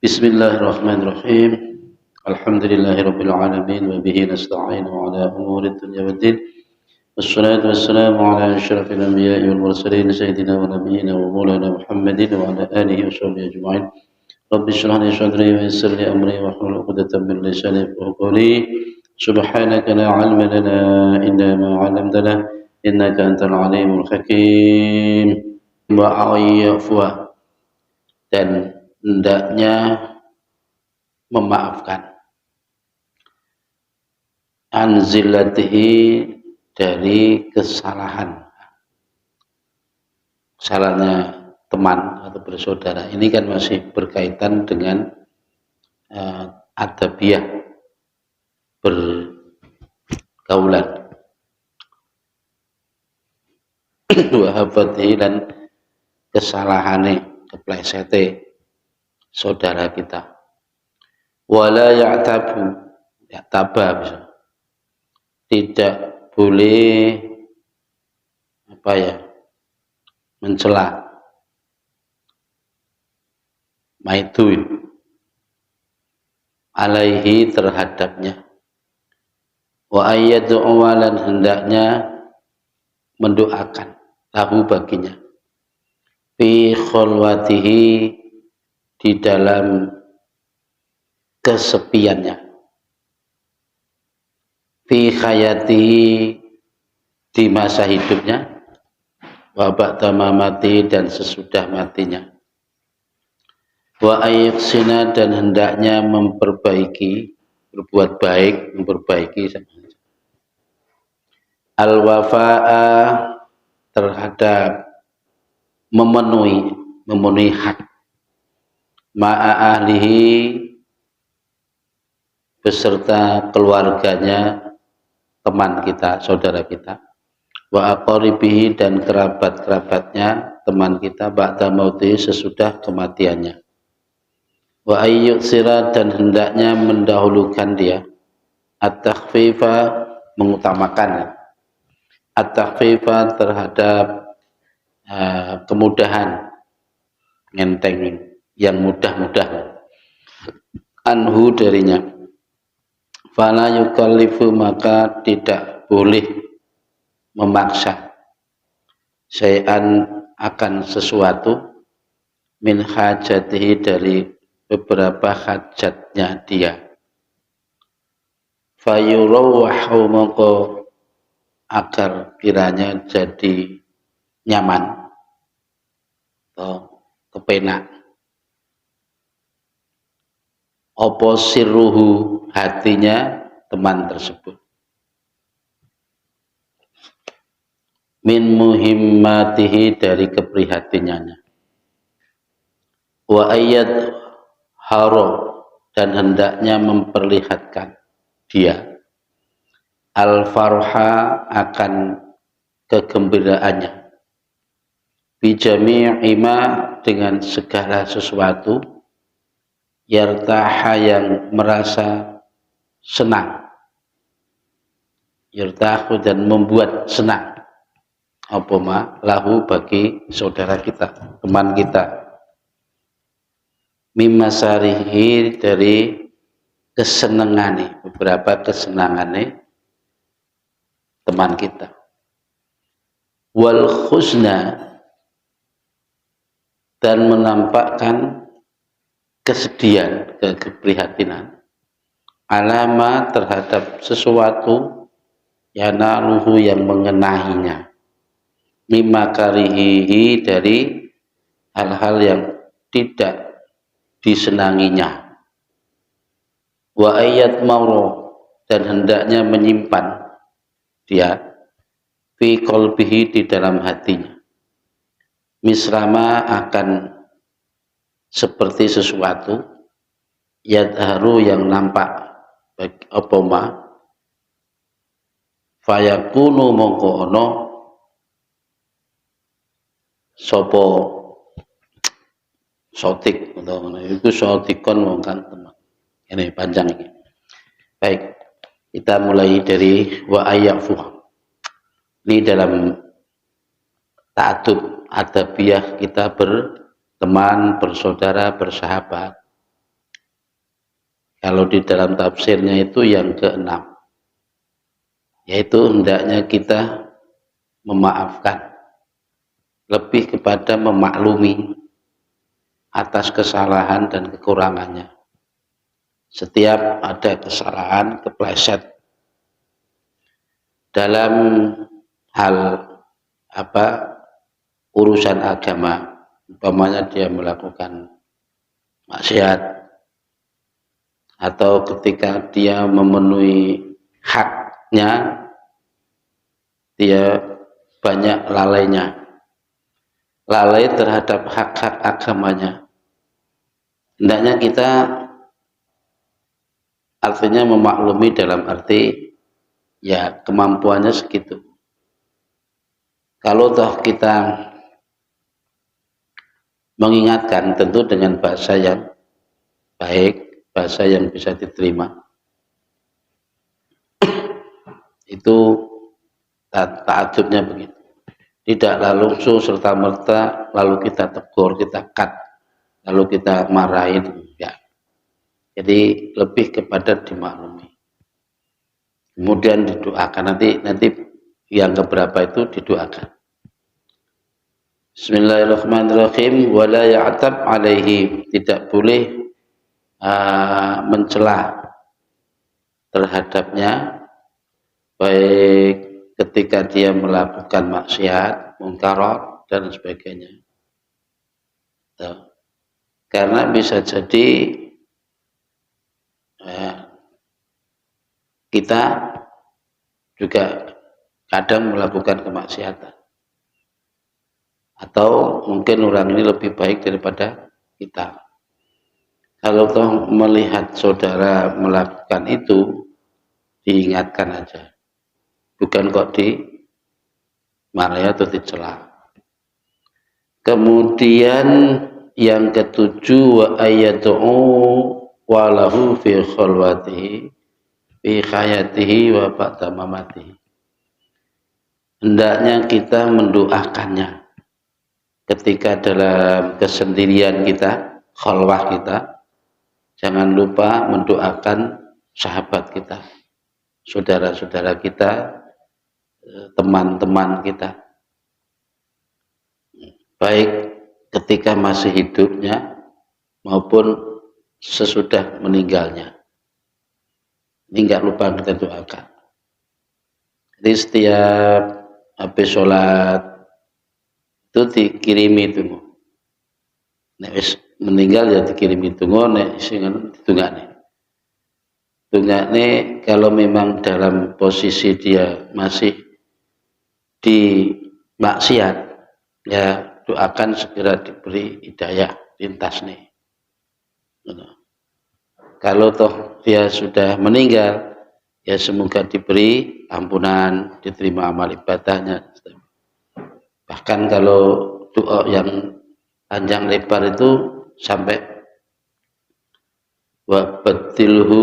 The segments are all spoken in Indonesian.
Bismillahirrahmanirrahim. Alhamdulillahirabbil alamin wa bihi nasta'inu ala umuri dunya waddin. Wassalatu wassalamu ala asyrafil anbiya'i wal mursalin sayyidina wa nabiyyina wa maulana Muhammadin wa ala alihi wa sahbihi ajma'in. Rabbi shrah li sadri wa yassir li amri wa hlul 'uqdatam min lisani yafqahu qawli. Subhanaka la 'ilma lana illa ma 'allamtana innaka antal 'alimul hakim. Wa ayyafu dan hendaknya memaafkan anzilatihi dari kesalahannya teman atau bersaudara. Ini kan masih berkaitan dengan adabiyah bergaulan wahafatihi dan kesalahane keplesete saudara kita. Wala ya'taba bisa. Tidak boleh mencela maituin alaihi terhadapnya. Wa ayyadu awalan hendaknya mendoakan lahu baginya fi khulwatihi di dalam kesepiannya, fi hayatihi di masa hidupnya, wa ba'da mamati dan sesudah matinya, wa ayyuksina dan hendaknya memperbaiki, berbuat baik, memperbaiki al-wafa'a terhadap memenuhi hak ma'a ahlihi beserta keluarganya teman kita, saudara kita, wa aqaribihi dan kerabat-kerabatnya teman kita ba'da mautihi sesudah kematiannya, wa ayyuksira dan hendaknya mendahulukan dia at-takhfifa mengutamakan at-takhfifa terhadap kemudahan ngenteng yang mudah-mudah anhu darinya. Fala yukallifu maka tidak boleh memaksa syai'an akan sesuatu min hajatihi dari beberapa hajatnya dia. Fayurawahu maka agar kiranya jadi nyaman atau kepenak opo sirruhu hatinya teman tersebut min muhimmatihi dari keprihatinannya, wa ayyad haro dan hendaknya memperlihatkan dia al-farha akan kegembiraannya bijami'i ma dengan segala sesuatu yartaha yang merasa senang, yartahu dan membuat senang apa ma lahu bagi saudara kita, teman kita, mimma sarihi dari kesenangane, beberapa kesenangane teman kita, wal khusna dan menampakkan kesedihan, keprihatinan alama terhadap sesuatu yanaluhu yang mengenahinya mimma karihihi dari hal-hal yang tidak disenanginya, wa ayat mauro dan hendaknya menyimpan dia fi qalbihi di dalam hatinya misrama akan seperti sesuatu yadharu yang nampak bagi opoma fayakunu mongko ono sopo sotik atau itu sotikon mongkan teman. Ini panjang ini. Baik, kita mulai dari wa ayyafu. Ini dalam ta'adub adabiyah kita berteman, bersaudara, bersahabat. Kalau di dalam tafsirnya itu yang keenam, yaitu hendaknya kita memaafkan, lebih kepada memaklumi atas kesalahan dan kekurangannya. Setiap ada kesalahan, kepleset dalam hal urusan agama, umpamanya dia melakukan maksiat, atau ketika dia memenuhi haknya, dia banyak lalai terhadap hak-hak agamanya. Hendaknya kita artinya memaklumi dalam arti ya kemampuannya segitu. Kalau toh kita mengingatkan tentu dengan bahasa yang baik, bahasa yang bisa diterima, itu ta'adzubnya begitu. Tidaklah langsung serta-merta lalu kita tegur, kita cut, lalu kita marahin, ya. Jadi lebih kepada dimaklumi. Kemudian didoakan, nanti yang keberapa itu didoakan. Bismillahirrahmanirrahim. Wala ya'tab alaihi, tidak boleh mencela terhadapnya, baik ketika dia melakukan maksiat, mungkarat dan sebagainya. Karena bisa jadi kita juga kadang melakukan kemaksiatan, atau mungkin orang ini lebih baik daripada kita. Kalau toh melihat saudara melakukan itu, diingatkan aja, bukan kok dimarahi atau dicela. Kemudian yang ketujuh, wa ayatu'u walahu fi khalwatihi fi hayatihi wa ba'da mamatihi. Hendaknya kita mendoakannya ketika dalam kesendirian kita, khalwah kita. Jangan lupa mendoakan sahabat kita, saudara-saudara kita, teman-teman kita, baik ketika masih hidupnya maupun sesudah meninggalnya. Ini enggak lupa kita doakan. Jadi setiap habis sholat itu dikirimi tunggu. Nek wis meninggal ya dikirimi tunggu, nek sing ditungakne. Tungakne kalau memang dalam posisi dia masih di maksiat, ya doakan segera diberi hidayah lintas nih. Kalau toh dia sudah meninggal, ya semoga diberi ampunan, diterima amal ibadahnya. Bahkan kalau doa yang panjang lebar itu sampai wa batilhu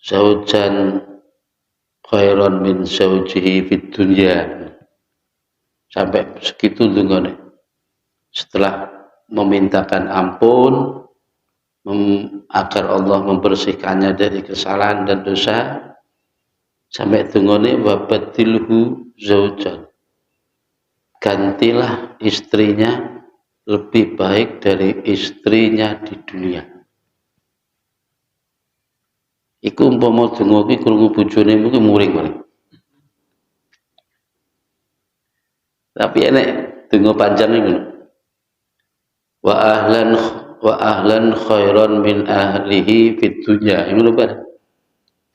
zaujan khairan min zaujihi fid dunya, sampai segitu dungane. Setelah memintakan ampun agar Allah membersihkannya dari kesalahan dan dosa, sampai dungane wa batilhu zaujan, gantilah istrinya lebih baik dari istrinya di dunia. Iku umpama donga iki krungu bojone mungkin muring-muring. Tapi enek donga panjang iki. Wa ahlan khairan min ahlihi fid dunya. Ngono kan.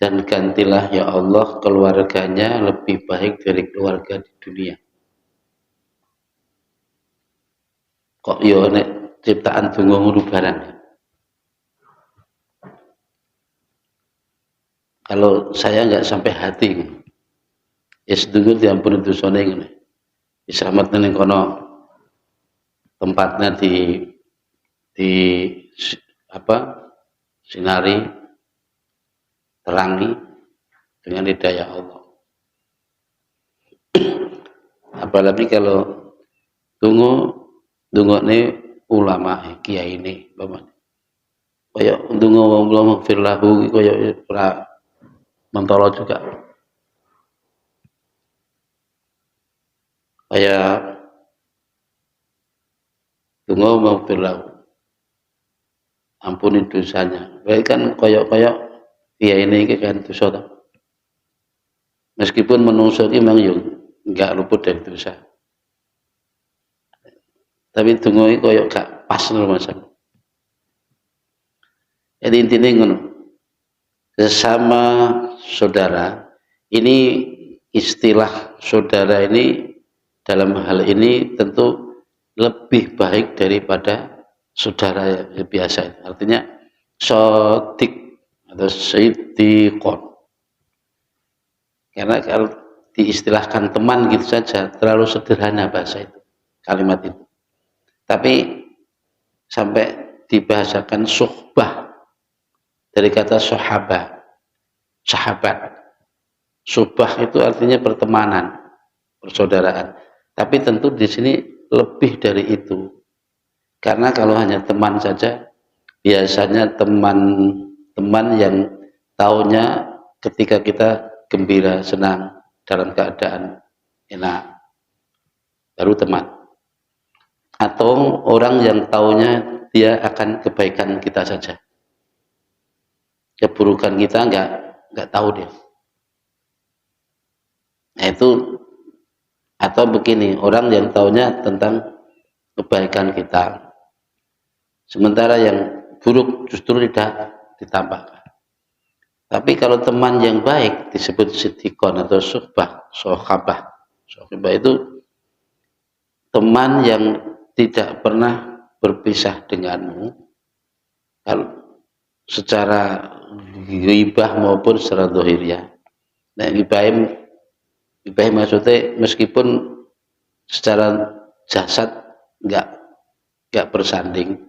Dan gantilah ya Allah keluarganya lebih baik dari keluarga di dunia. Kok yo nek ciptaan donga ngono barang. Kalau saya nggak sampai hati, ya sedungul diampuni dosane ngene. Diselametne ning kono, tempatnya di sinari, terangi dengan hidayah Allah. Apalagi kalau tunggu ini ulama kiai ini, Kaya ndonga Allahumma ighfir lahu kaya ora mentolo juga. Kayak ndonga Allahumma ighfir lahu. Ampuni dosanya. Baik kan koyok-koyok ya ini kan dosa toh. Meskipun menungso iki memang yo enggak luput dari dosa. Tapi donga iki koyok gak pas lho Mas. Jadi intinya ngono. Sesama saudara, ini istilah saudara ini dalam hal ini tentu lebih baik daripada saudara yang biasa. Artinya sodik atau siddiqon. Karena kalau diistilahkan teman gitu saja terlalu sederhana bahasa itu, kalimat itu. Tapi sampai dibahasakan suhbah dari kata sahabat. Suhbah itu artinya pertemanan, persaudaraan. Tapi tentu di sini lebih dari itu. Karena kalau hanya teman saja, biasanya teman yang taunya ketika kita gembira, senang, dalam keadaan enak, baru teman. Atau orang yang taunya dia akan kebaikan kita saja. Keburukan kita enggak tahu dia. Nah itu, atau begini, orang yang taunya tentang kebaikan kita, sementara yang buruk justru tidak ditambahkan. Tapi kalau teman yang baik disebut siddiqon atau sohbah itu teman yang tidak pernah berpisah denganmu, kalau secara ghibah maupun secara zahiriyah. Nah, ghibah maksudnya meskipun secara jasad enggak bersanding,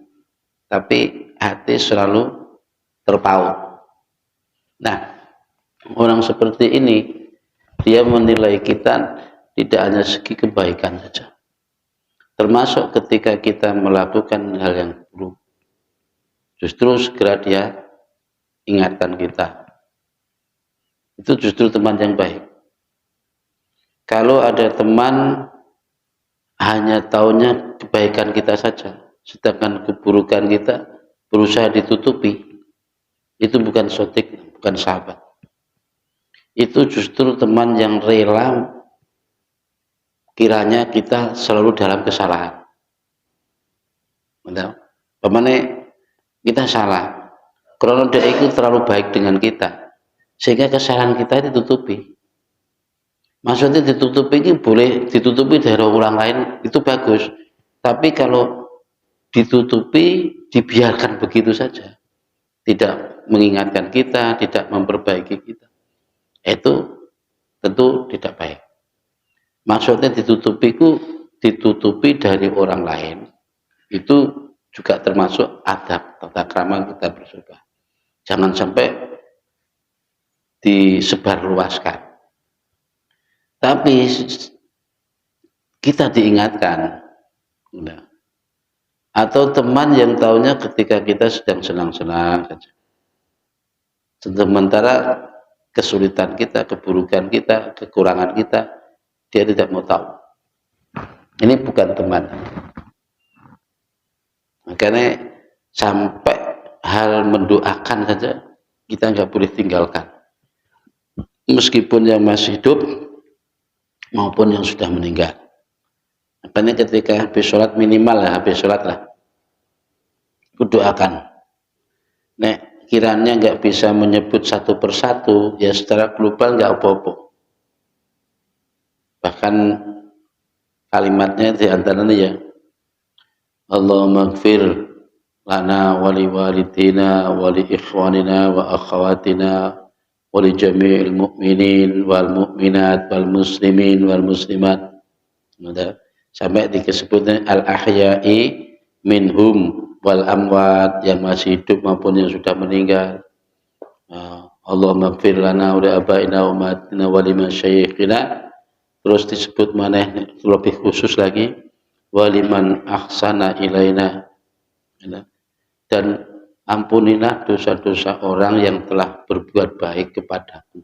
tapi hati selalu terpaut. Nah, orang seperti ini dia menilai kita tidak hanya segi kebaikan saja. Termasuk ketika kita melakukan hal yang buruk, justru segera dia ingatkan kita. Itu justru teman yang baik. Kalau ada teman hanya taunya kebaikan kita saja, sedangkan keburukan kita berusaha ditutupi, itu bukan sodik, bukan sahabat. Itu justru teman yang rela kiranya kita selalu dalam kesalahan. Pemane kita salah, karena dia itu terlalu baik dengan kita, sehingga kesalahan kita ditutupi. Maksudnya ditutupi ini boleh ditutupi dari orang lain, itu bagus. Tapi kalau ditutupi, dibiarkan begitu saja, tidak mengingatkan kita, tidak memperbaiki kita, itu tentu tidak baik. Maksudnya ditutupi dari orang lain, itu juga termasuk adab tata krama kita bersaudara. Jangan sampai disebarluaskan. Tapi kita diingatkan, atau teman yang taunya ketika kita sedang senang-senang saja, sementara kesulitan kita, keburukan kita, kekurangan kita, dia tidak mau tahu. Ini bukan teman. Makanya sampai hal mendoakan saja kita nggak boleh tinggalkan, meskipun yang masih hidup maupun yang sudah meninggal. Makanya ketika habis sholat, minimal lah habis sholat lah, doakan. Nek kiranya nggak bisa menyebut satu persatu, ya secara global nggak apa-apa. Bahkan kalimatnya diantaranya ya, Allahumma ighfir lana wali walidina wali ikhwanina wa akhawatina wali jami'il mu'minin wal mu'minat wal muslimin wal muslimat. Sampai disebutnya al-ahya'i minhum wal amwat, yang masih hidup maupun yang sudah meninggal. Allahumma ighfir lana wa li abaina wa ummatina wa liman syayikhina. Terus disebut maneh lebih khusus lagi, waliman ahsana ilaina, dan ampunilah dosa-dosa orang yang telah berbuat baik kepadaku.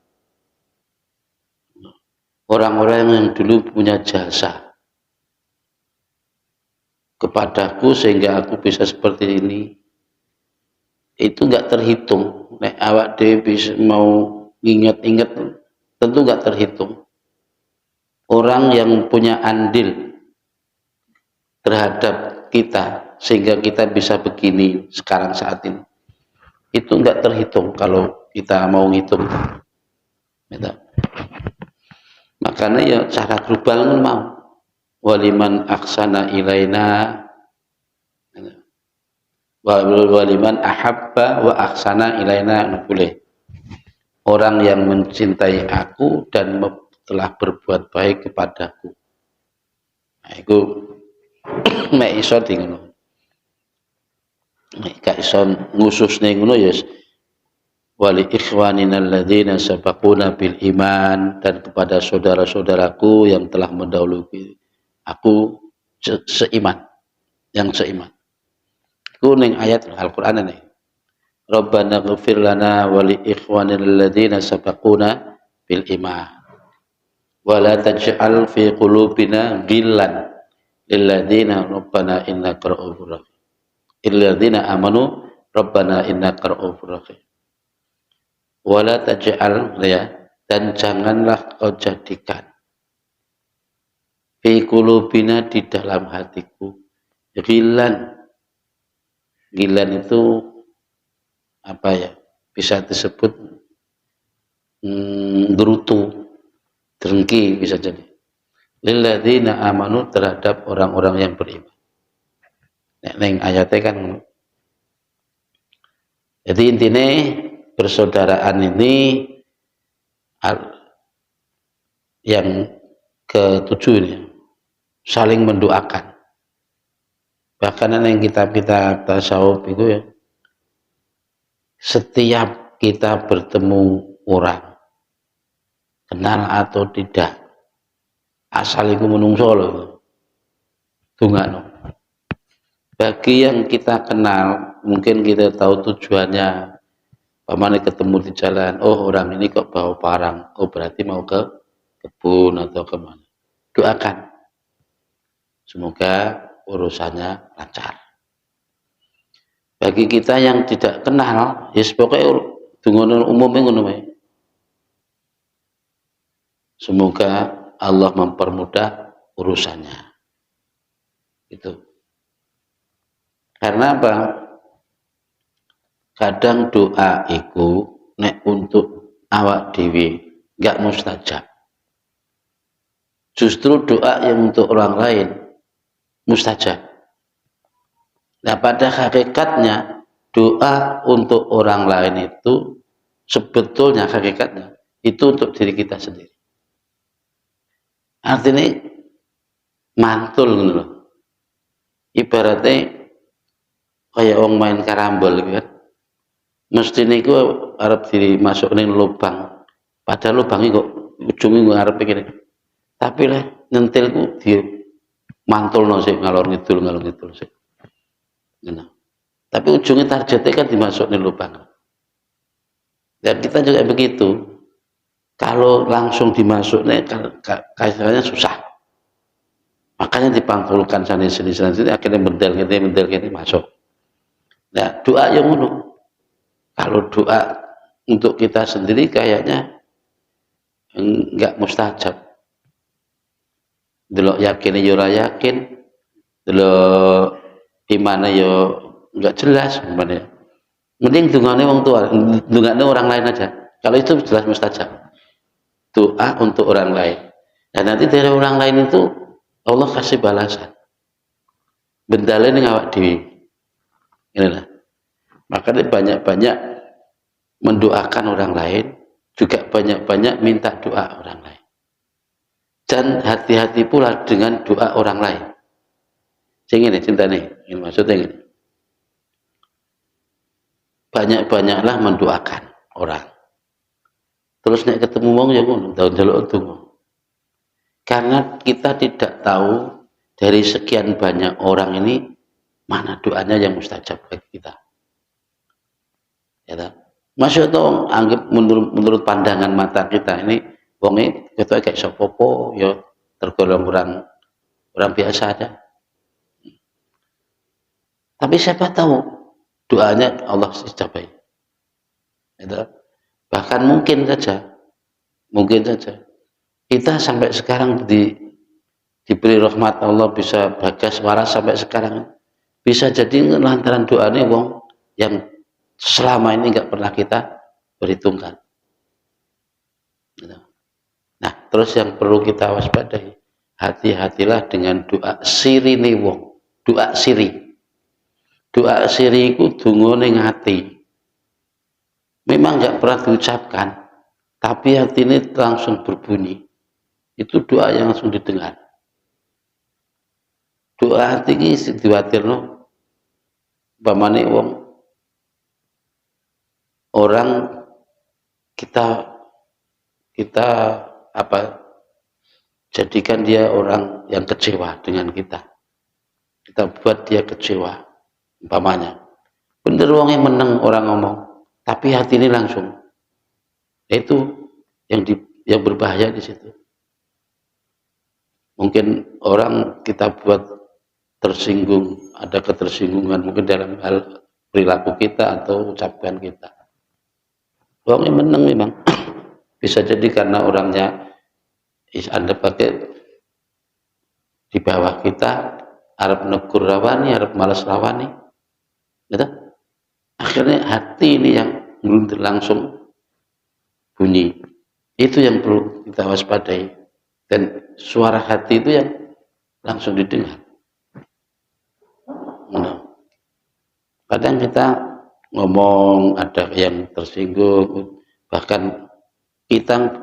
Orang-orang yang dulu punya jasa kepadaku sehingga aku bisa seperti ini, itu nggak terhitung. Nek awak dhewe bisa mau ingat-ingat, tentu nggak terhitung. Orang yang punya andil terhadap kita sehingga kita bisa begini sekarang saat ini, itu nggak terhitung kalau kita mau ngitung. Makanya ya cara global mau waliman aksana ilaina waliman ahabba wa aksana ilaina, boleh. Orang yang mencintai aku dan telah berbuat baik kepadaku. Nah, itu mek iso di ngono. Nek gak iso ngususne ngono ya wali ikhwanina alladzina sabaquna bil iman, dan kepada saudara-saudaraku yang telah mendahului aku seiman, yang seiman. Iku ning ayat Al-Qur'an ini. Rabbana ighfir lana wa li ikhwanina alladzina sabaquna bil iman. Wa la taj'al fi qulubina ghillan lil ladzina rabbana innaka ra'ufur rahim. Illadzina amanu rabbana innaka ra'ufur rahim. Wala taj'al, ya, dan janganlah kau jadikan fi qulubina, di dalam hatiku, ghillan. Ghillan itu apa ya? Bisa disebut gerutu, dengki bisa jadi. Lilladzina amanu, terhadap orang-orang yang beriman. Nek ayatnya kan. Jadi intinya persaudaraan ini yang ketujuh ini saling mendoakan. Bahkan yang kitab-kitab tasawuf itu ya, setiap kita bertemu orang, kenal atau tidak, asal itu menungso loh, tunggu. Bagi yang kita kenal, mungkin kita tahu tujuannya. Pamane ketemu di jalan, oh orang ini kok bawa barang, oh berarti mau ke kebun atau kemana. Doakan, semoga urusannya lancar. Bagi kita yang tidak kenal, ya pokoknya dengan umumnya ngono wae. Semoga Allah mempermudah urusannya. Itu. Karena apa? Kadang doa itu nek untuk awak dewi enggak mustajab. Justru doa yang untuk orang lain mustajab. Nah, pada hakikatnya doa untuk orang lain itu sebetulnya hakikatnya itu untuk diri kita sendiri. Artinya mantul gitu loh. Ibaratnya kayak orang main karambol gitu kan. Mesti niku arep diri masuk ning lubang. Padahal lubangnya kok ujungnya gue arep begini. Tapi lah nyentilku di mantulno sik ngalor ngidul sik. Nah. Tapi ujungnya targetnya kan dimasuk ning lubang. Dan kita juga begitu. Kalau langsung dimasuknya kayaknya susah. Makanya dipantulkan sana sini akhirnya mendel masuk. Nah, doa yang ngono. Kalau doa untuk kita sendiri kayaknya enggak mustajab. Delok yakin ya ora yakin, delok imane ya enggak jelas umpamanya. Mending dungane wong tua, dungane orang lain aja. Kalau itu jelas mustajab. Doa untuk orang lain. Dan nanti dari orang lain itu Allah kasih balasan. Bendale ning awak dhewe. Inilah. Makanya banyak-banyak mendoakan orang lain, juga banyak-banyak minta doa orang lain. Dan hati-hati pula dengan doa orang lain. Sing ini cinta nih, ini maksudnya ini. Banyak-banyaklah mendoakan orang. Terus nek ketemu wong ya ngono, njaluk donga. Karena kita tidak tahu dari sekian banyak orang ini mana doanya yang mustajab bagi kita. Masya Allah, anggap menurut pandangan mata kita ini wonge ketua kayak sopopo ya tergolong orang biasa aja. Tapi siapa tahu doanya Allah ijabai. Itu. Bahkan mungkin saja kita sampai sekarang diberi rahmat Allah bisa bagas waras sampai sekarang, bisa jadi lantaran doanya wong yang selama ini nggak pernah kita perhitungkan. Gitu. Nah, terus yang perlu kita waspadai, hati-hatilah dengan doa siri nih wong, doa siri. Doa siri itu dungo ning hati. Memang nggak pernah diucapkan, tapi hati ini langsung berbunyi. Itu doa yang langsung didengar. Doa hati ini diwatirno, pamane wong orang kita apa jadikan dia orang yang kecewa dengan kita buat dia kecewa umpamanya bener wong yang menang orang ngomong tapi hati ini langsung itu yang berbahaya di situ. Mungkin orang kita buat tersinggung, ada ketersinggungan mungkin dalam hal perilaku kita atau ucapan kita. Wong yang menang memang bisa jadi karena orangnya Anda pakai di bawah kita, Arab negur rawani, Arab malas rawani, gitu. Akhirnya hati ini yang belum langsung bunyi. Itu yang perlu kita waspadai. Dan suara hati itu yang langsung didengar. Nah, kadang kita ngomong ada yang tersinggung, bahkan kita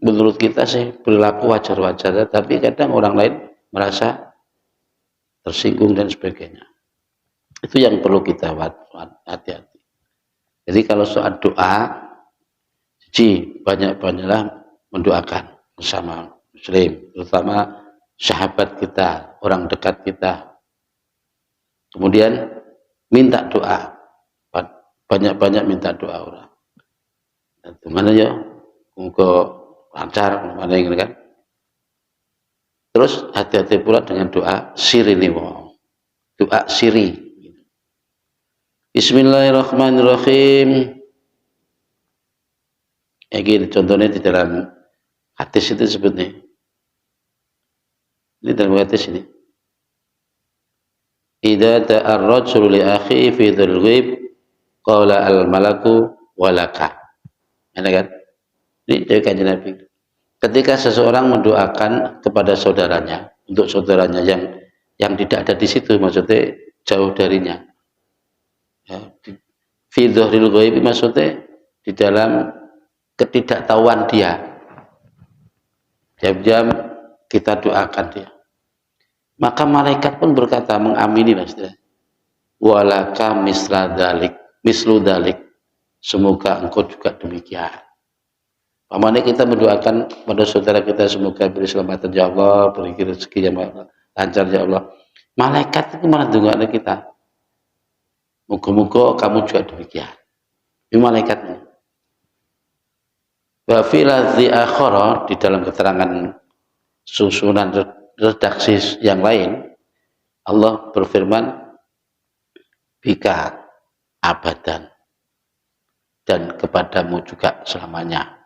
menurut kita sih perilaku wajar-wajar, tapi kadang orang lain merasa tersinggung dan sebagainya. Itu yang perlu kita hati-hati. Jadi kalau soal doa, banyak-banyaklah mendoakan bersama Muslim, terutama sahabat kita, orang dekat kita. Kemudian minta doa, banyak-banyak minta doa orang. Gimana ya? Semoga lancar, mana yang kan? Terus hati-hati pula dengan doa siri nih, doa siri. Bismillahirrahmanirrahim. Ini contohnya di dalam hadis itu sebutnya. Ini dalam hadis ini. Idza ta'arrajulu li akhi fi dzil ghaib qala al malaku walaka. Ada kan? Ini dari kanjeng Nabi. Ketika seseorang mendoakan kepada saudaranya, untuk saudaranya yang tidak ada di situ, maksudnya jauh darinya. Ya, fi dzil ghaib maksudnya di dalam ketidaktahuan dia. Jam-jam kita doakan dia. Maka malaikat pun berkata mengamini maksudnya. Walaka mislu dalik. Semoga engkau juga demikian. Pamane kita mendoakan pada saudara kita semoga beri keselamatan ya Allah, beri rezeki yang lancar ya Allah. Malaikat itu malah doakan kita. Moga-moga kamu juga demikian. Ini malaikatnya. Wa fi ladzi akhara, di dalam keterangan susunan redaksi yang lain Allah berfirman bika abadan dan kepadamu juga selamanya.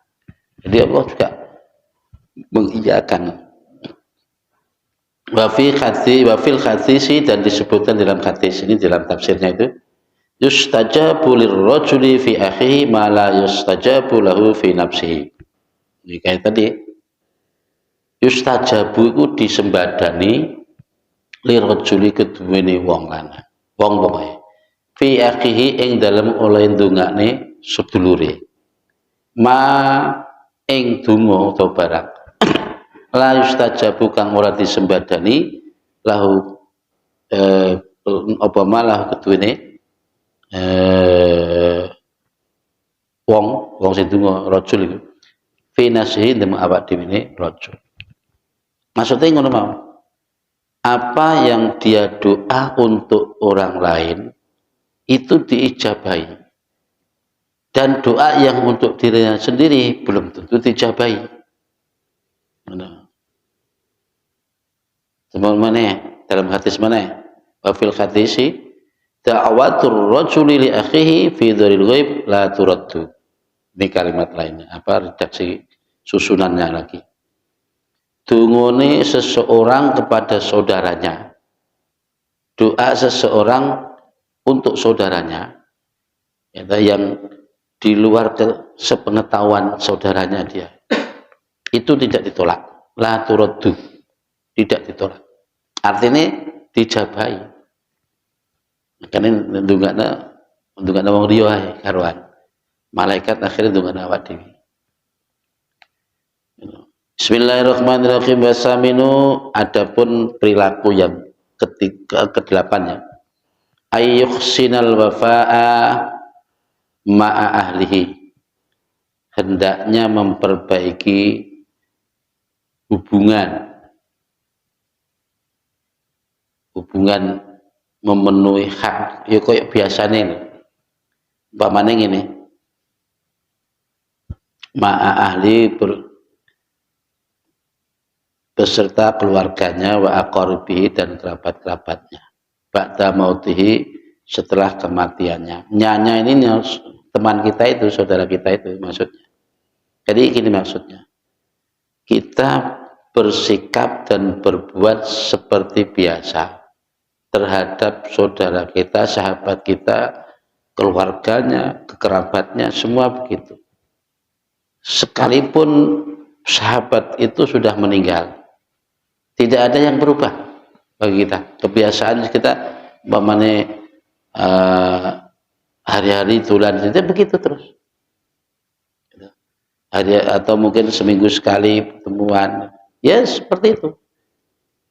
Jadi Allah juga mengiyakan wa fil hadisi, dan disebutkan dalam hadis ini dalam tafsirnya itu yustajabu lirrajuli fi akhihi ma la yustajabu lahu fi nafsihi. Ini kayak tadi yustajabu itu disembadani lirrajuli keduwene wong lanang, wong pokoke fi akhihi ing dalem oleh ndongakne sedulure ma ing donga utawa barang la yustajabu kang ora disembadani lahu apa malah keduwene wong sing donga rajul iku fi nasihi ndem awak dhewe ne rajul. Maksudnya ngono mau. Apa yang dia doa untuk orang lain itu diijabahi Dan doa yang untuk dirinya sendiri belum tentu dijabahi. Mana dalam hadis mana? Wa fil hadisi da'watur rajuli li akhihi fi dzaril ghaib la turaddu. Ini kalimat lainnya. Apa redaksi susunannya lagi? Dungone seseorang kepada saudaranya. Doa seseorang untuk saudaranya yang di luar sepengetahuan saudaranya dia. Itu tidak ditolak. La turaddu. Tidak ditolak. Artinya dijabahi. Makanya ndongakna wong liya ae karuan. Malaikat akhirnya ndongakna awak dhewe. Bismillahirrahmanirrahim. Wasaminu, adapun perilaku yang kedelapannya. Ayyuhsinal wafa'a ma'a ahlihi. Hendaknya memperbaiki hubungan memenuhi hak ya kayak biasanya ini umpamanya ini ma'a ahli beserta keluarganya wa aqaribihi dan kerabat-kerabatnya ba'da mautihi setelah kematiannya. Nyanya ini teman kita itu, saudara kita itu maksudnya. Jadi gini maksudnya, kita bersikap dan berbuat seperti biasa terhadap saudara kita, sahabat kita, keluarganya, kerabatnya, semua begitu. Sekalipun sahabat itu sudah meninggal, tidak ada yang berubah bagi kita. Kebiasaan kita umpamanya hari-hari tulan itu begitu terus. Atau mungkin seminggu sekali pertemuan, ya seperti itu.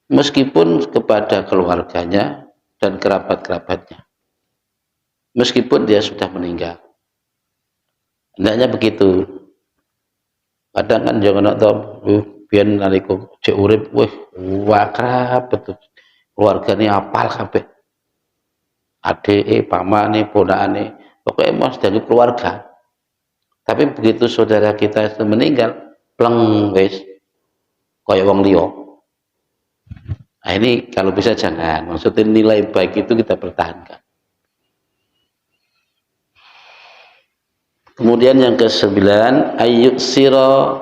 Meskipun kepada keluarganya dan kerabat-kerabatnya, meskipun dia sudah meninggal, hendaknya begitu. Kadang kan jangan tahu, biar naliku cek urip, wakrab betul, keluarganya apal kabeh, adik, pamane, ponakane, pokoknya mas dari keluarga. Tapi begitu saudara kita itu meninggal, pleng wis, koyo wong liya. Nah ini kalau bisa jangan, maksudnya nilai baik itu kita pertahankan. Kemudian yang ke-9, ayyusira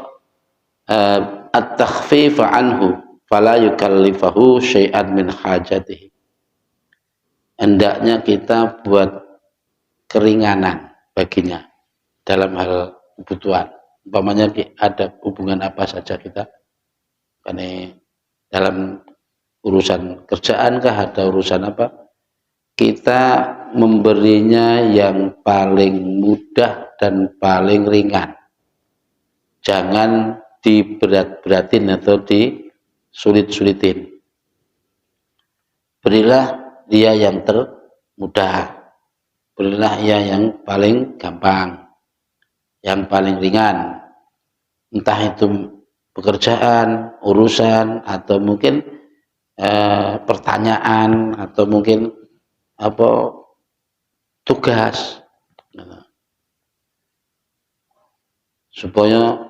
at-takhfif anhu fala yukallifahu syai'an min hajatihi. Hendaknya kita buat keringanan baginya dalam hal kebutuhan. Umpamanya ada hubungan apa saja kita, karena dalam urusan kerjaan kah, ada urusan apa, kita memberinya yang paling mudah dan paling ringan. Jangan diberat-beratin atau disulit-sulitin. Berilah dia yang termudah, berilah dia yang paling gampang, yang paling ringan. Entah itu pekerjaan, urusan, atau mungkin pertanyaan, atau mungkin tugas, supaya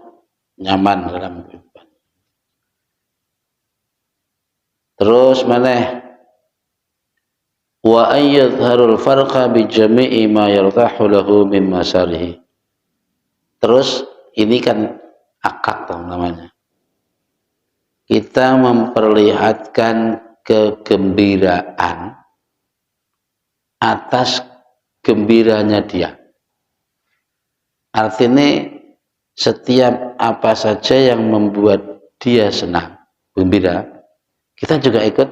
nyaman dalam kehidupan. Terus mana? Wa ayyadharul farqa bi jami'i ma yartahu lahu min masarihi. Terus ini kan akad namanya. Kita memperlihatkan kegembiraan atas gembiranya dia. Artinya setiap apa saja yang membuat dia senang, gembira, kita juga ikut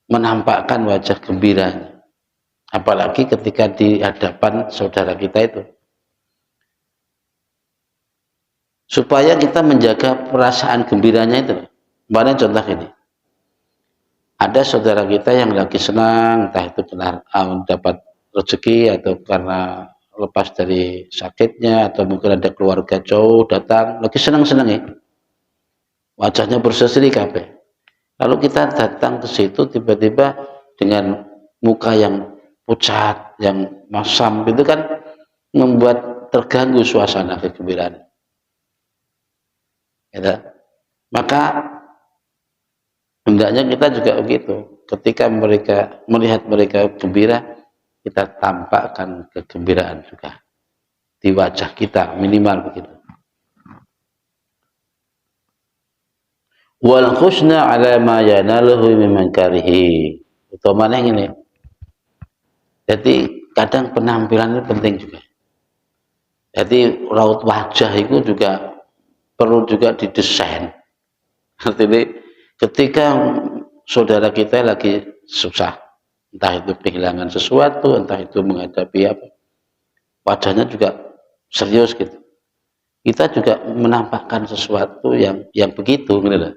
menampakkan wajah gembiranya. Apalagi ketika di hadapan saudara kita itu. Supaya kita menjaga perasaan gembiranya itu. Mana contoh ini? Ada saudara kita yang lagi senang, entah itu karena dapat rezeki atau karena lepas dari sakitnya, atau mungkin ada keluarga jauh datang, lagi senang-senang ya. Wajahnya berseri kabeh. Lalu kita datang ke situ tiba-tiba dengan muka yang pucat, yang masam, itu kan membuat terganggu suasana kegembiraan. Ya, maka hendaknya kita juga begitu. Ketika mereka melihat mereka gembira, kita tampakkan kegembiraan juga di wajah kita, minimal begitu. Wal khusna ala ma yanaluhu mimman karihi. Utamanya ini. Jadi kadang penampilan itu penting juga. Jadi raut wajah itu juga perlu juga didesain. Artinya ketika saudara kita lagi susah, entah itu kehilangan sesuatu, entah itu menghadapi apa, wajahnya juga serius gitu. Kita juga menampakkan sesuatu yang begitu, gitu.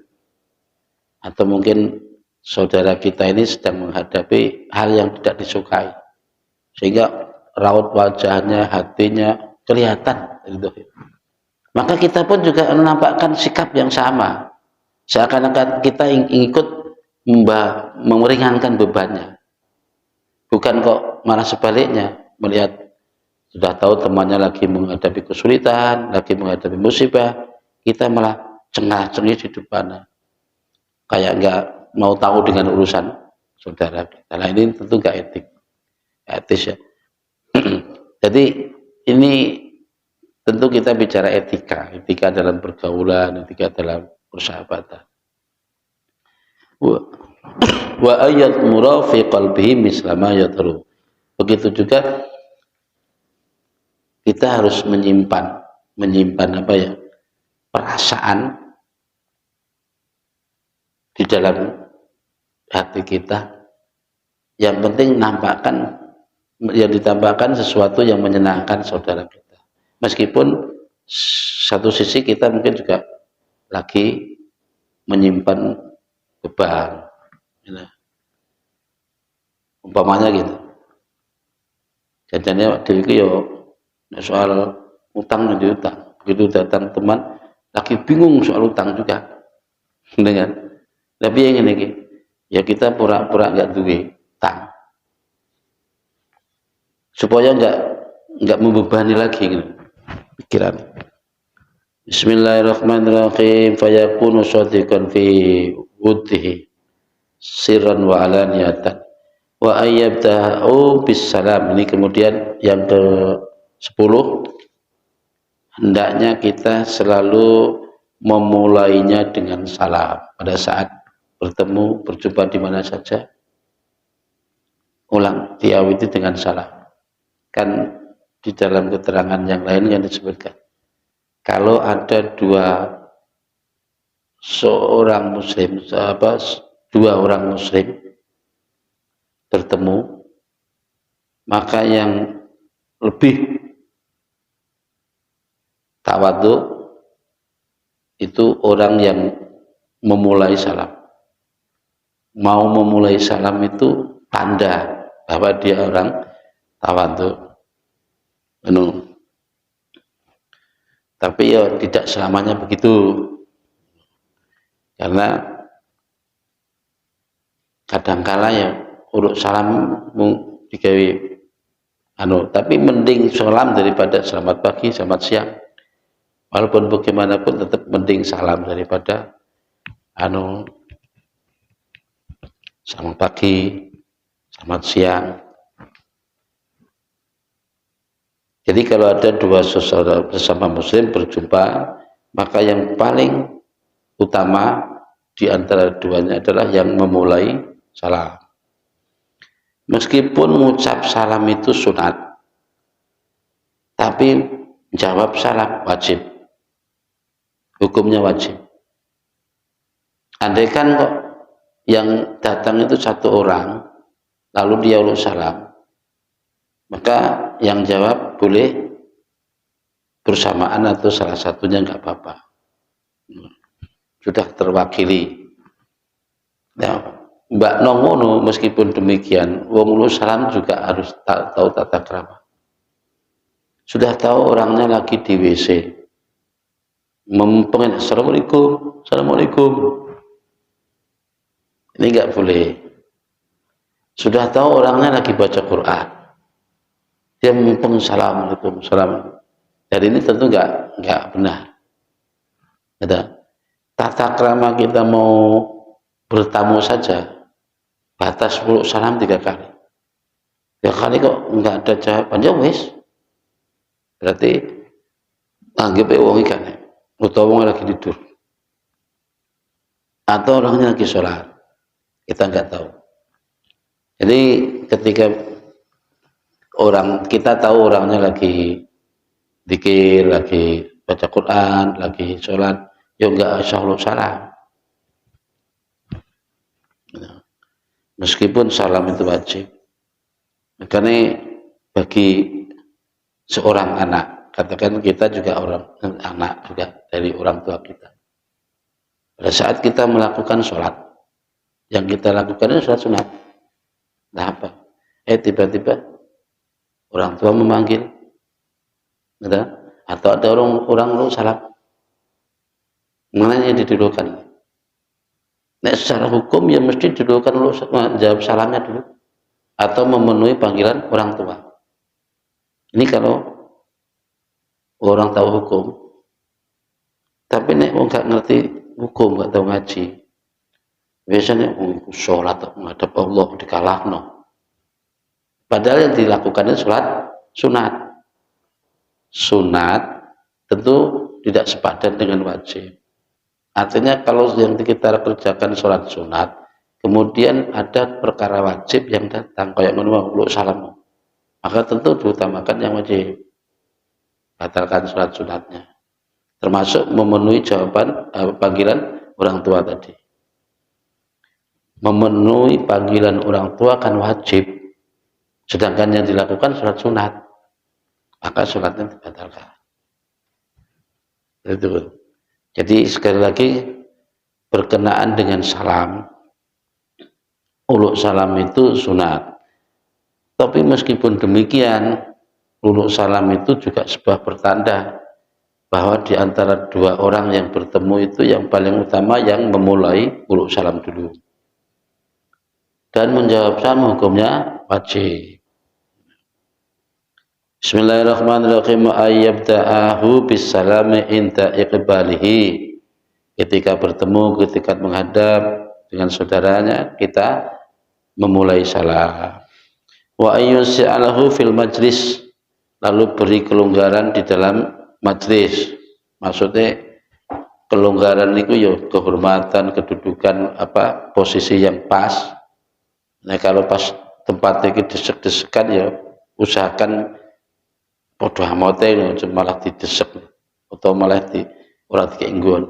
Atau mungkin saudara kita ini sedang menghadapi hal yang tidak disukai, sehingga raut wajahnya, hatinya kelihatan gitu. Maka kita pun juga menampakkan sikap yang sama, seakan-akan kita ikut meringankan bebannya, bukan kok malah sebaliknya. Melihat sudah tahu temannya lagi menghadapi kesulitan, lagi menghadapi musibah, kita malah cengah-cengih di depannya, kayak nggak mau tahu dengan urusan saudara kita. Nah, ini tentu nggak etis ya. Jadi ini tentu kita bicara etika dalam pergaulan, etika dalam persahabatan. Wa ayat murafi qalbihi mislama yadru. Begitu juga kita harus menyimpan apa ya, perasaan di dalam hati kita. Yang penting yang ditampakkan sesuatu yang menyenangkan saudara kita. Meskipun satu sisi kita mungkin juga lagi menyimpan beban. Umpamanya gitu. Jadinya waktu itu yo soal utang dan utang. Begitu datang teman lagi bingung soal utang juga. Dengan tapi yang ini ya kita pura-pura nggak duwe utang supaya nggak membebani lagi gitu pikiran. Bismillahirrahmanirrahim. Fayakunu shadiqan fi wudhihi sirran wa alaniyatan wa ayyabta'u bis salam. Ini kemudian yang ke-10, hendaknya kita selalu memulainya dengan salam pada saat bertemu, berjumpa di mana saja. Ulang diawiti dengan salam. Kan di dalam keterangan yang lain yang disebutkan, kalau ada dua orang muslim bertemu, maka yang lebih tawadhu itu orang yang memulai salam. Mau memulai salam itu tanda bahwa dia orang tawadhu. Tapi ya tidak selamanya begitu, karena kadangkala ya urut salam digawe tapi mending salam daripada selamat pagi, selamat siang. Walaupun bagaimanapun tetap mending salam daripada selamat pagi, selamat siang. Jadi kalau ada dua saudara bersama muslim berjumpa, maka yang paling utama di antara duanya adalah yang memulai salam. Meskipun mengucap salam itu sunat, tapi jawab salam wajib. Hukumnya wajib. Andaikan kok yang datang itu satu orang, lalu dia uluk salam, maka yang jawab boleh bersamaan atau salah satunya nggak apa-apa. Sudah terwakili. Nah, Mbak Nongono meskipun demikian, wong uluk salam juga harus tahu tata krama. Sudah tahu orangnya lagi di WC, mempengen assalamualaikum, assalamualaikum. Ini nggak boleh. Sudah tahu orangnya lagi baca Quran, dia mumpung assalamualaikum, salam. Dan ini tentu nggak benar. Ada tata krama kita mau bertamu saja, batas peluk salam 3 kali. 3 kali kok nggak ada jawaban, ya wis. Berarti anggap wong ikan, utawa wong lagi tidur, atau orangnya lagi sholat, kita nggak tahu. Jadi ketika kita tahu orangnya lagi zikir, lagi baca Quran, lagi sholat, ya nggak usah salam. Meskipun salam itu wajib. Makanya bagi seorang anak, katakan kita juga anak juga dari orang tua kita. Pada saat kita melakukan sholat, yang kita lakukan itu sholat sunat. Nah apa? Tiba-tiba orang tua memanggil, gitu? Atau ada orang lu salam, mana yang didulukan? Nah, secara hukum ya mesti didulukan lu jawab salamnya dulu, atau memenuhi panggilan orang tua. Ini kalau orang tahu hukum, tapi nek nggak ngerti hukum, nggak tahu ngaji, biasanya sholat menghadap Allah dikalahno. Padahal yang dilakukan itu sholat sunat. Sunat tentu tidak sepadan dengan wajib. Artinya kalau yang kita kerjakan sholat sunat, kemudian ada perkara wajib yang datang, kayak menurut salam, maka tentu diutamakan yang wajib. Batalkan sholat sunatnya. Termasuk memenuhi jawaban panggilan orang tua tadi. Memenuhi panggilan orang tua kan wajib, sedangkan yang dilakukan sholat sunat, maka sholatnya dibatalkan. Itu. Jadi sekali lagi berkenaan dengan salam, uluk salam itu sunat. Tapi meskipun demikian, uluk salam itu juga sebuah pertanda bahwa di antara dua orang yang bertemu itu yang paling utama yang memulai uluk salam dulu. Dan menjawab salam hukumnya wajib. Bismillahirrahmanirrahim. Ayyabda'ahu bisalami inta iqbalihi. Ketika bertemu, ketika menghadap dengan saudaranya, kita memulai salam. Wa ayyusi'alahu fil majlis. Lalu beri kelonggaran di dalam majlis. Maksudnya kelonggaran itu ya kehormatan, kedudukan, posisi yang pas. Nah kalau pas tempatnya desek-desekan ya usahakan podo amote malah didesek atau malah ora dikeenggon.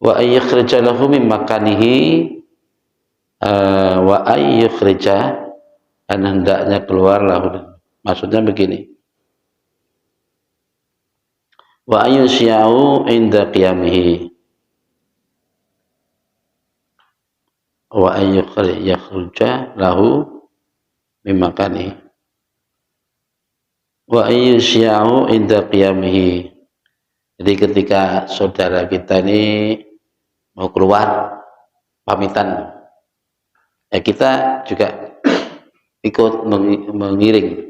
Wa ayyukhrija lahu min makanihi, wa ayyukhrija, dan hendaknya keluar lahu. Maksudnya begini. Wa ayyusya'u inda qiyamihi. Wa ayyukhrija lahu min makanihi. Wa ayyusya'u inda qiyamihi. Jadi ketika saudara kita ini mau keluar pamitan, kita juga ikut mengiring.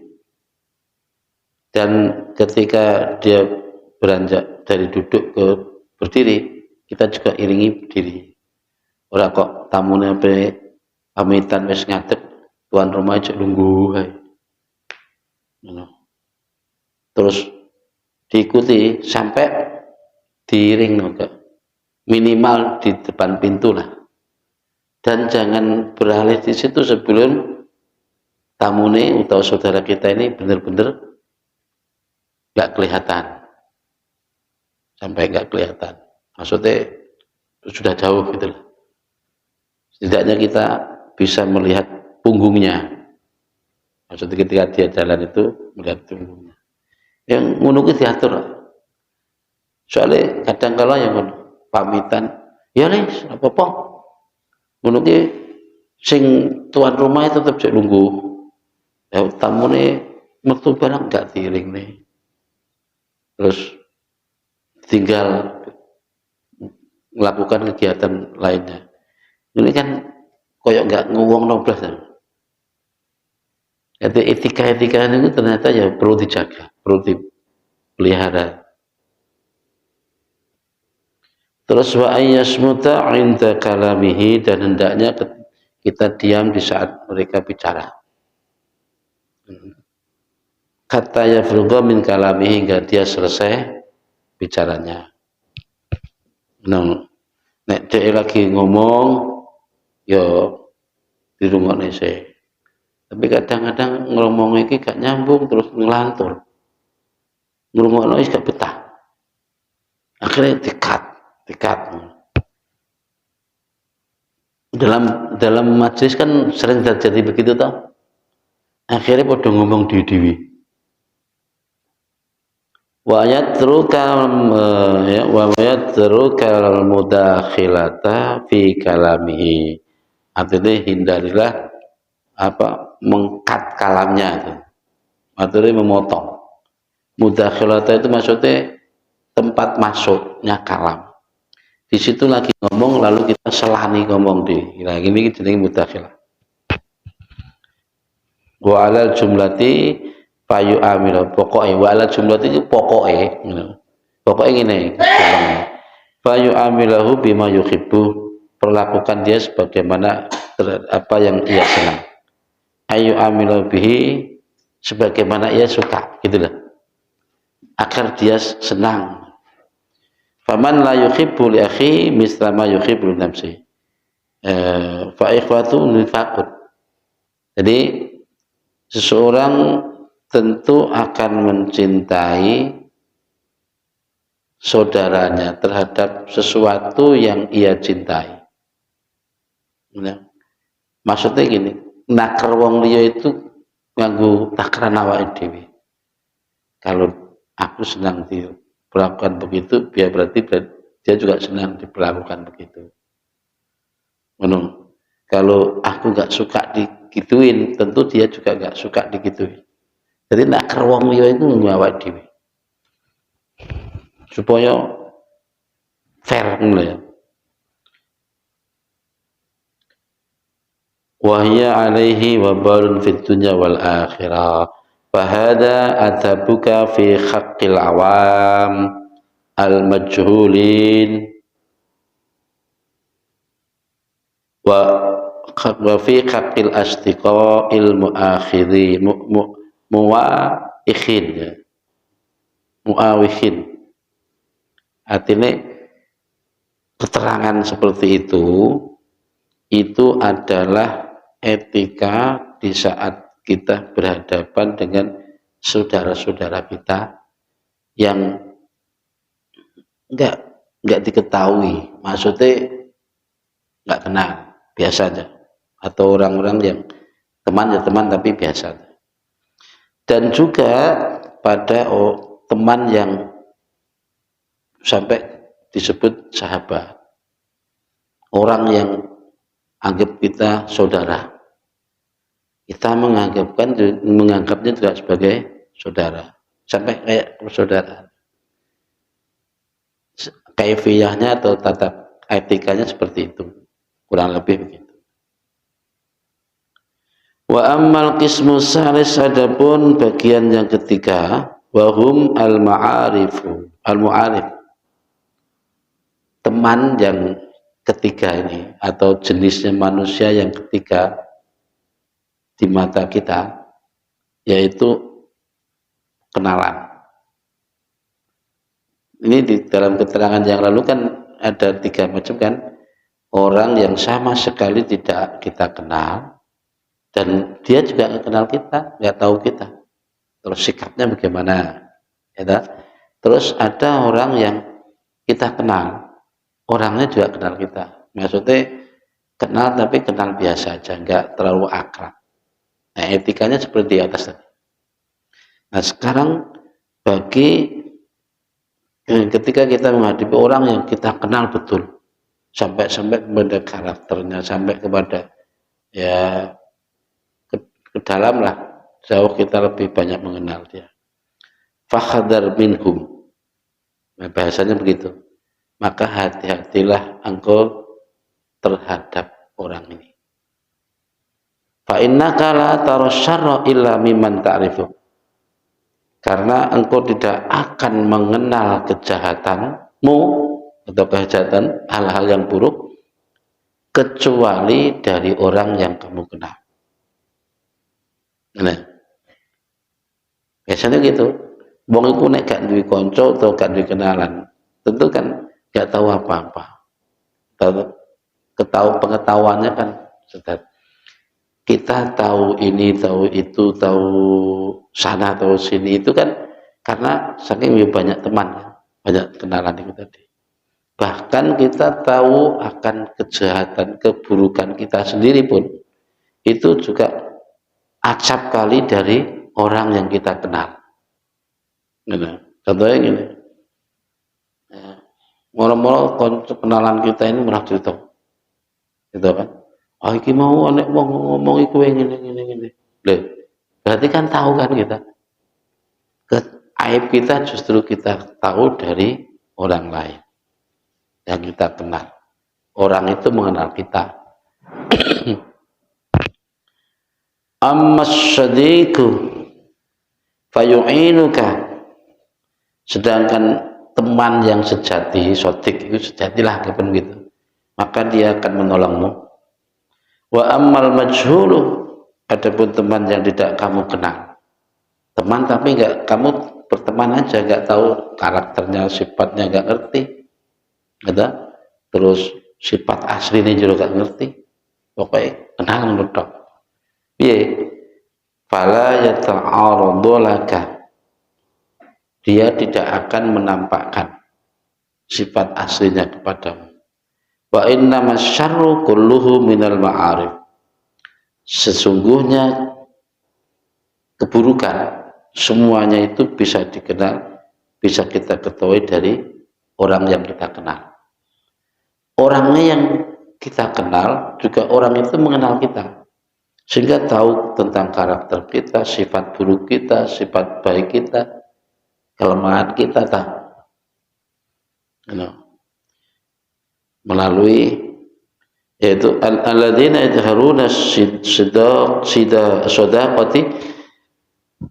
Dan ketika dia beranjak dari duduk ke berdiri, kita juga iringi berdiri. Ora kok tamune pamitan wis ngadeg, tuan rumah aja nunggu ae. Terus diikuti sampai diiring minimal di depan pintu lah, dan jangan beralih di situ sebelum tamune atau saudara kita ini benar-benar nggak kelihatan, sampai nggak kelihatan, maksudnya sudah jauh gitu lah. Setidaknya kita bisa melihat punggungnya, maksudnya ketika dia jalan itu melihat punggungnya. Yang menunggu diatur. Soalnya kadang kala yang pamitan, ya nih, apa-apa. Menunggu sing tuan rumah itu tetap nunggu. Ya tamu nih metu barang nggak diiring nih. Terus tinggal melakukan kegiatan lainnya. Ini kan koyok nggak ngomong noblas. Jadi etika itu ternyata ya perlu dijaga, perlu pelihara. Terus wa ayyasmuta 'inda kalamihi, dan hendaknya kita diam di saat mereka bicara. Kata yafrugha min kalamihi, hingga dia selesai bicaranya. Nah, nek dia lagi ngomong, yo dirungokne sih. Tapi kadang-kadang ngomong iki gak nyambung terus ngelantur. Ngrungokno wis gak betah. Akhirnya dikat. Dalam majelis kan sering terjadi begitu toh. Akhirnya pada ngomong dewi-dewi. Wa yatrukal mudakhilata fi kalamihi. Artinya hindarilah mengkat kalamnya itu. Artinya memotong. Mudakhilata itu maksudnya tempat masuknya kalam. Di situ lagi ngomong lalu kita selani ngomong di. Nah, ini jenenge mudakhilah. Wa alal jumlati payu amil, pokoknya wa alal jumlati itu pokoknya ngene. Payu amilahu bima yuhibbu, perlakukan dia sebagaimana apa yang ia senang. Ayu amilahu bihi, sebagaimana ia suka, gitulah. Agar dia senang. Faman la yuhibbu li akhi misla ma yuhibbu li nafsi. Fa ikhwatu nifaqun. Jadi seseorang tentu akan mencintai saudaranya terhadap sesuatu yang ia cintai. Nah, maksudnya gini, nakar wong liya itu nganggo takaran awake dhewe. Kalau aku senang diperlakukan begitu, biar berarti dia juga senang diperlakukan begitu. Kalau aku nggak suka digituin, tentu dia juga nggak suka digituin. Jadi nakar wong liya itu ngawak dhewe. Supaya fair ya. Wahya alaihi wabalun fid dunya wal akhirah. Fahada atabuka fi haqqil awam al majhulin wa fi haqqil asdiqa'il muakhidhi muawikhin. Artinya keterangan seperti itu adalah etika di saat kita berhadapan dengan saudara-saudara kita yang enggak diketahui, maksudnya enggak kenal, biasa aja, atau orang-orang yang teman ya teman tapi biasa aja. Dan juga pada teman yang sampai disebut sahabat, orang yang anggap kita saudara, kita menganggapnya juga sebagai saudara, sampai kayak persaudaraan. Kaifiyahnya atau tata etikanya seperti itu, kurang lebih begitu. Wa ammal qismu salis, adapun bagian yang ketiga, wahum al-mu'arif, teman yang ketiga ini, atau jenisnya manusia yang ketiga di mata kita, yaitu kenalan. Ini di dalam keterangan yang lalu kan ada 3 macam kan, orang yang sama sekali tidak kita kenal dan dia juga nggak kenal kita, nggak tahu kita, terus sikapnya bagaimana, ya. Terus ada orang yang kita kenal, orangnya juga kenal kita, maksudnya kenal tapi kenal biasa aja, nggak terlalu akrab. Nah, etikanya seperti di atas tadi. Nah, sekarang bagi ketika kita menghadapi orang yang kita kenal betul, sampai kepada karakternya, sampai kepada ya ke dalam lah, jauh kita lebih banyak mengenal dia. Fakhadar minhum, nah, bahasanya begitu. Maka hati-hatilah engkau terhadap orang ini. Fa innaka la tara syarra illa mimman ta'rifu. Karena engkau tidak akan mengenal kejahatanmu atau kejahatan hal-hal yang buruk kecuali dari orang yang kamu kenal. Nah, biasanya gitu. Wong iku nek gak duwe kanca atau gak duwe kenalan, tentu kan gak tahu apa-apa. Pengetahuannya kan sudah kita tahu ini, tahu itu, tahu sana, tahu sini itu kan karena saking banyak teman, banyak kenalan itu tadi. Bahkan kita tahu akan kejahatan, keburukan kita sendiri pun itu juga acap kali dari orang yang kita kenal. Contohnya gini, mula-mula kenalan kita ini merah cerita, gitu kan? Oh, iki mau anek wong ngomong iku ngene. Berarti kan tahu kan kita. Aib kita justru kita tahu dari orang lain yang kita kenal. Orang itu mengenal kita. Ammas syadiqu fayu'inuka. Sedangkan teman yang sejati, sodik itu sejatilah kapan gitu. Maka dia akan menolongmu. Wa ammal majhulu, adapun teman yang tidak kamu kenal. Teman tapi enggak kamu berteman aja, enggak tahu karakternya, sifatnya enggak ngerti. Ada terus sifat aslinya juga enggak ngerti. Pokoknya kenal menurut. Piye? Fala yata'aradu laka. Dia tidak akan menampakkan sifat aslinya kepadamu. Wa innamas syarru kulluhu minal ma'arif. Sesungguhnya keburukan semuanya itu bisa dikenal, bisa kita ketahui dari orang yang kita kenal. Orangnya yang kita kenal juga orang itu mengenal kita, sehingga tahu tentang karakter kita, sifat buruk kita, sifat baik kita, kelemahan kita tahu. Melalui yaitu alladzina yajharuna shadaqati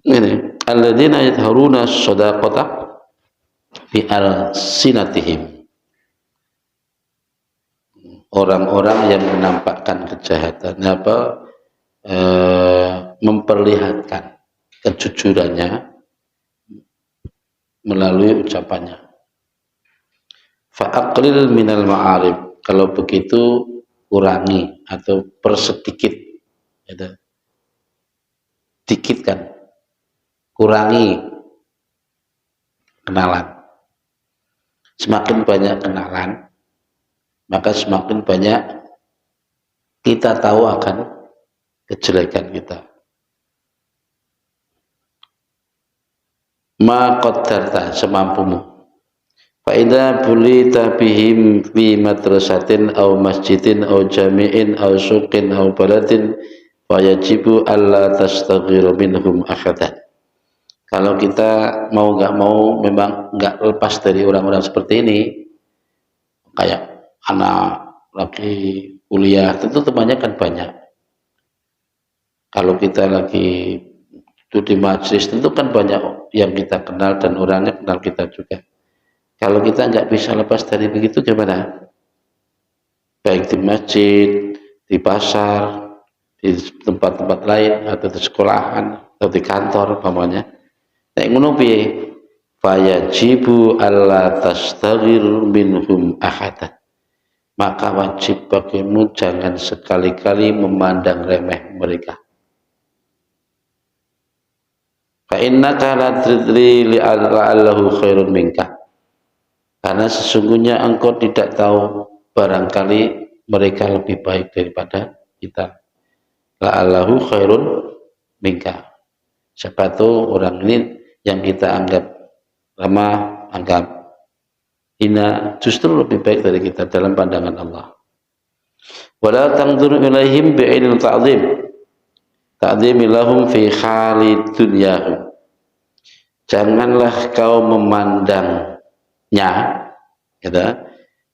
ini alladzina yajharuna shadaqata fi alsinatihim. Orang-orang yang menampakkan kejahatannya memperlihatkan kejujurannya melalui ucapannya. Fa'aqlil minal ma'arif. Kalau begitu kurangi atau persedikit, gitu. Dikit kan, kurangi kenalan. Semakin banyak kenalan, maka semakin banyak kita tahu akan kejelekan kita. Ma qaddarta, semampumu. Fa idza bulita bihim fi madrasatin aw masjidin aw jami'in aw suqin aw baladin fa yajibu alla tastaghiru minhum ahadan. Kalau kita mau nggak mau memang nggak lepas dari orang-orang seperti ini, kayak anak lagi kuliah tentu temannya kan banyak. Kalau kita lagi itu di majelis tentu kan banyak yang kita kenal dan orangnya kenal kita juga. Kalau kita nggak bisa lepas dari begitu gimana? Baik di masjid, di pasar, di tempat-tempat lain, atau di sekolahan, atau di kantor, umpamanya. Nek ngono piye? Fayajibu alla tastaghir minhum ahadan. Maka wajib bagimu jangan sekali-kali memandang remeh mereka. Fa innaka la tadri la'allahu khairun minka. Karena sesungguhnya engkau tidak tahu barangkali mereka lebih baik daripada kita. La'allahu khairun minka. Siapa tahu orang ini yang kita anggap lemah, anggap hina, justru lebih baik dari kita dalam pandangan Allah. Wala tanzur ilaihim bi'ainil ta'zim. Ta'zimi lahum fi khali dunyahum. Janganlah kau memandangnya, gitu,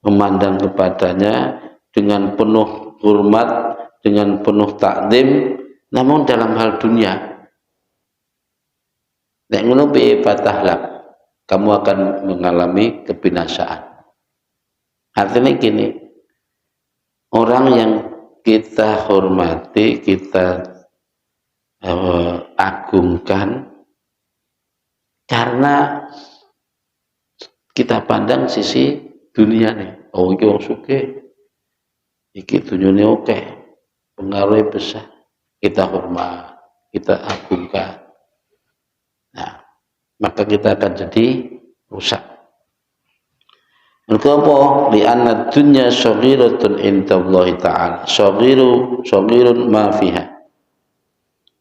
memandang kepadanya dengan penuh hormat, dengan penuh takdim, namun dalam hal dunia. Nek ngono piye fatahlak, kamu akan mengalami kebinasaan. Artinya gini, orang yang kita hormati, kita agungkan karena kita pandang sisi dunia nih. Oh, iki wong sugih, iki dunyane oke, pengaruhnya besar. Kita hormat, kita agungkan. Nah, maka kita akan jadi rusak. Mergo li anna dunya saghiratun indallahi ta'ala. Saghirun ma fiha.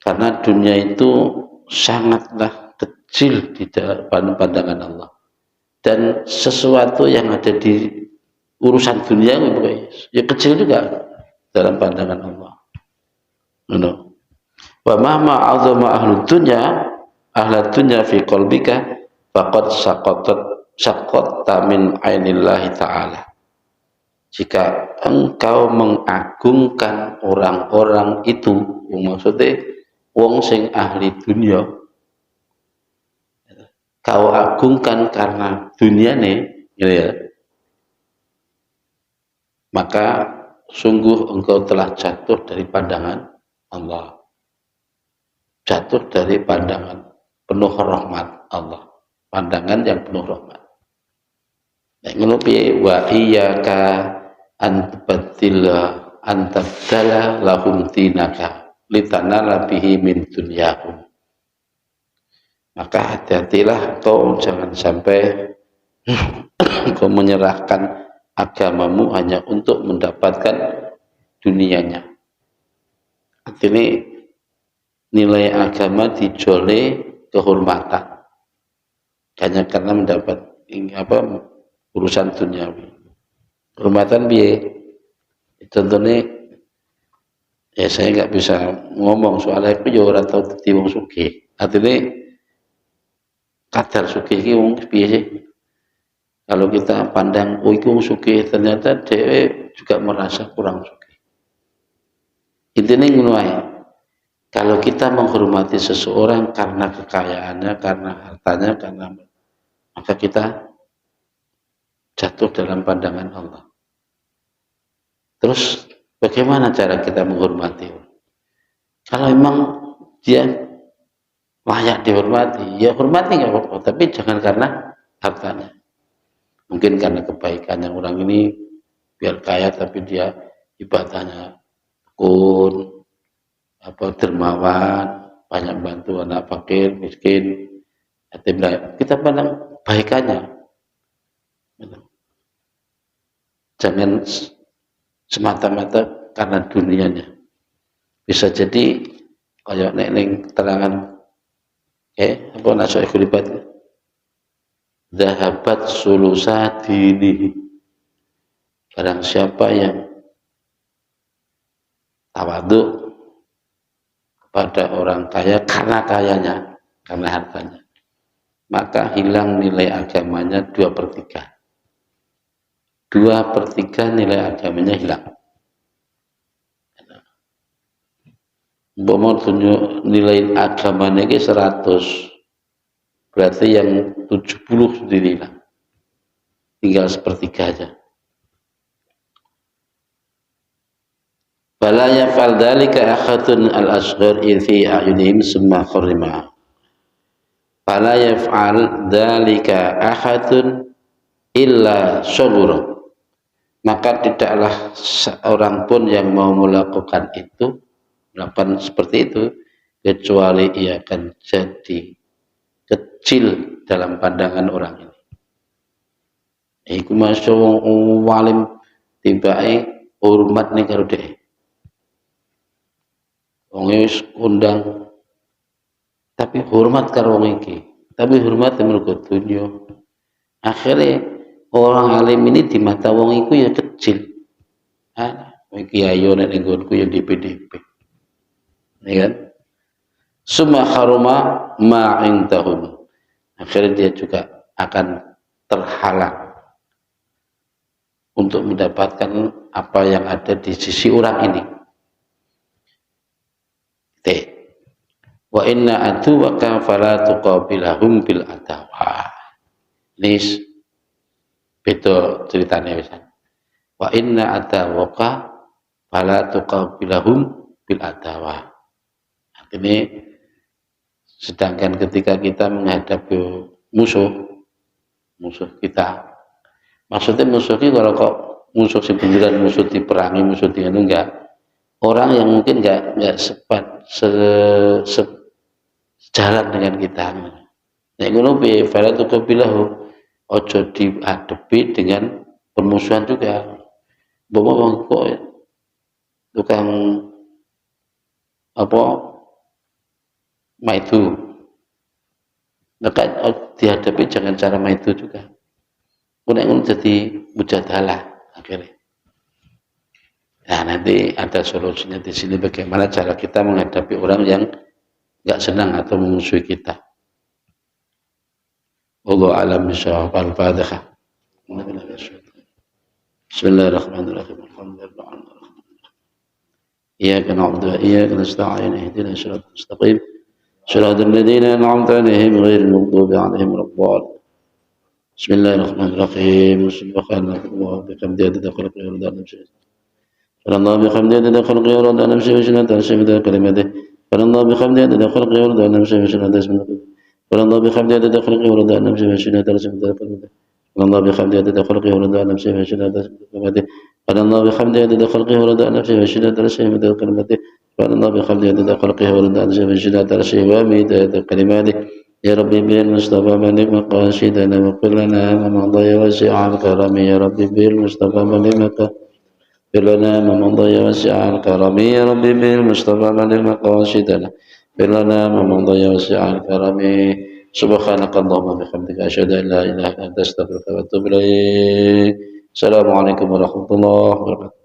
Karena dunia itu sangatlah kecil di dalam pandangan Allah. Dan sesuatu yang ada di urusan dunia ya kecil juga dalam pandangan Allah. Wa mahma 'azama ahlud dunya fi qalbika faqad saqatta min ainillahi ta'ala. Jika engkau mengagungkan orang-orang itu, maksudnya wong sing ahli dunia, kau agungkan karena duniane, gitu ya, maka sungguh engkau telah jatuh dari pandangan Allah, jatuh dari pandangan penuh rahmat Allah, pandangan yang penuh rahmat. Nek ngono piye wa iyyaka an tabdala lahum dinaka litanala bihi min dunyahum. Maka hati-hatilah kau, jangan sampai kau menyerahkan agamamu hanya untuk mendapatkan dunianya. Artinya nilai agama dijole kehormatan hanya karena mendapat urusan duniawi. Kehormatan piye? Contohnya, ya saya nggak bisa ngomong soalnya aku ya ora tau dadi wong sugih. Artinya kadar sugih iki wong piye sih? Kalau kita pandang oh iki wong sugih, ternyata dia juga merasa kurang sugih. Intinya ngono ae. Kalau kita menghormati seseorang karena kekayaannya, karena hartanya, maka kita jatuh dalam pandangan Allah. Terus bagaimana cara kita menghormati? Kalau memang dia layak dihormati, ya hormati nggak apa-apa, tapi jangan karena hartanya. Mungkin karena kebaikannya orang ini biar kaya tapi dia ibadahnya tekun, dermawan, banyak bantu anak fakir, miskin, yatim. Kita pandang kebaikannya. Jangan semata-mata karena dunianya. Bisa jadi kayak nek terangan nasuh ikhlibat zahabat sulusa dini. Barang siapa yang tawadhu kepada orang kaya karena kayanya, karena hartanya, maka hilang nilai agamanya 2/3. 2/3 nilai agamanya hilang. Mau tunjuk nilai agamanya ke 100, berarti yang 70 sudah hilang, tinggal 1/3 aja. Fala yaf'al dzalika ahadun al-asghar fi a'yunihim summa harrima. Fala yaf'al dzalika ahadun illa syagura. Maka tidaklah seorang pun yang mau melakukan seperti itu, kecuali ia akan jadi kecil dalam pandangan orang ini. Iku masya wong walim tibae hormat nih karo dhek. Wong wis undang tapi hormat karo wong iki, tapi hormat mergo dunya. Akhirnya orang alim ini di mata wong iku ya kecil. Iki ayo nek nggonku ya DP. Ya kan? Summa haruma ma indahum. Akhirnya dia juga akan terhalang untuk mendapatkan apa yang ada di sisi orang ini. Wa inna aduwaka fala tuqabilahum bil adawa. Ini beda ceritanya misalnya. Wa inna adawaka fala tuqabilahum bil adawa. Artinya sedangkan ketika kita menghadapi musuh kita, maksudnya musuh itu kalau kok musuh sebenarnya musuh diperangi, musuh di enggak, orang yang mungkin enggak sejalan dengan kita. Nek ngono piye fala tuqabilahu ojo dihadapi dengan permusuhan juga. Bawa kok tukang apa maitu. Maka dihadapi jangan cara maitu juga. Nek ngono jadi mujadalah akhirnya. Nah, nanti ada solusinya di sini bagaimana cara kita menghadapi orang yang enggak senang atau memusuhi kita. Wallahu a'lam bishawab. Al-Fatihah. Bismillahirrahmanirrahim. Alhamdulillah. Iyyaka na'budu wa iyyaka nasta'in. Ihdinas siratal mustaqim. Shiratal ladzina an'amta 'alaihim ghairil maghdubi 'alaihim waladdallin. Bismillahirrahmanirrahim. Subhanallah wa bihamdihi adada khalqihi wa rida nafsihi. Subhanallah bihamdihi adada khalqihi wa rida nafsihi wa zinata 'arshihi wa midada kalimatihi. Subhanallah bihamdihi adada khalqihi wa rida nafsihi wa zinata 'arshihi wa midada kalimatihi. Subhanallah bihamdihi adada khalqihi wa rida nafsihi wa zinata 'arshihi wa midada kalimatihi. Subhanallah bihamdihi adada khalqihi wa rida nafsihi wa zinata 'arshihi wa midada kalimatihi. Subhanallah bihamdihi adada khalqihi wa rida nafsihi wa zinata 'arshihi wa midada kalimatihi. Subhanallah bihamdihi adada khalqihi wa rida nafsihi wa zinata 'arshihi wa midada kalimatihi. Ya Rabbi bil Mustafa malik maqasidana wa qul lana ma madaya wasi'al karami ya Rabbi bil Mustafa malik maqasidana lana ma madaya wasi'al karami ya Rabbi bil Mustafa malik maqasidana lana ma madaya wasi'al karami. Subhanakallahumma bihamdika asyhadu an la ilaha illa anta astaghfiruka wa atubu ilaik. Assalamualaikum warahmatullahi wabarakatuh.